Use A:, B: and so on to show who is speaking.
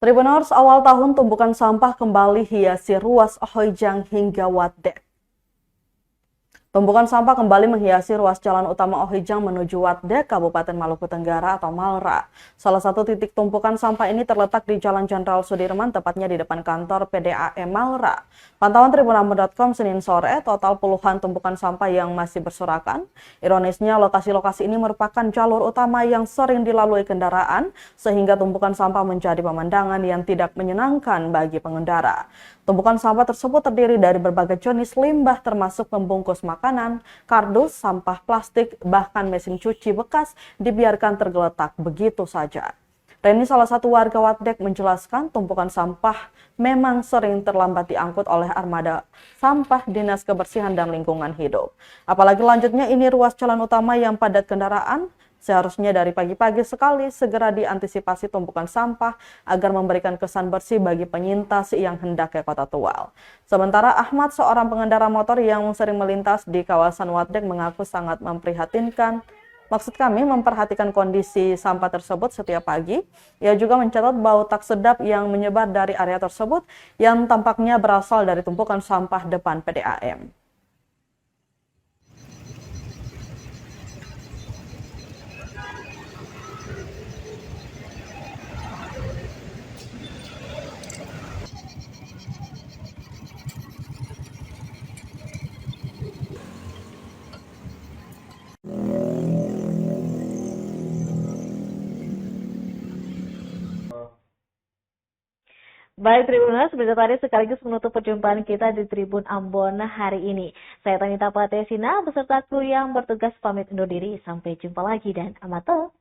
A: Tribuners, awal tahun tumpukan sampah kembali hiasi ruas Ohojang hingga Wadek. Tumpukan sampah kembali menghiasi ruas jalan utama Ohijang menuju Wadek, Kabupaten Maluku Tenggara atau Malra. Salah satu titik tumpukan sampah ini terletak di Jalan Jenderal Sudirman, tepatnya di depan kantor PDAM Malra. Pantauan tribunambon.com Senin sore, total puluhan tumpukan sampah yang masih berserakan. Ironisnya, lokasi-lokasi ini merupakan jalur utama yang sering dilalui kendaraan, sehingga tumpukan sampah menjadi pemandangan yang tidak menyenangkan bagi pengendara. Tumpukan sampah tersebut terdiri dari berbagai jenis limbah termasuk pembungkus makanan, kardus, sampah plastik, bahkan mesin cuci bekas dibiarkan tergeletak begitu saja. Reni, salah satu warga Wadek, menjelaskan tumpukan sampah memang sering terlambat diangkut oleh armada sampah Dinas Kebersihan dan Lingkungan Hidup. Apalagi lanjutnya ini ruas jalan utama yang padat kendaraan. Seharusnya dari pagi-pagi sekali segera diantisipasi tumpukan sampah agar memberikan kesan bersih bagi penyintas yang hendak ke Kota Tual. Sementara Ahmad, seorang pengendara motor yang sering melintas di kawasan Wadek, mengaku sangat memprihatinkan. Maksud kami memperhatikan kondisi sampah tersebut setiap pagi. Ia juga mencatat bau tak sedap yang menyebar dari area tersebut yang tampaknya berasal dari tumpukan sampah depan PDAM.
B: Baik Tribuners, berita tadi sekaligus menutup perjumpaan kita di Tribun Ambon hari ini. Saya Tanita Patesina beserta kru yang bertugas pamit undur diri. Sampai jumpa lagi dan amato.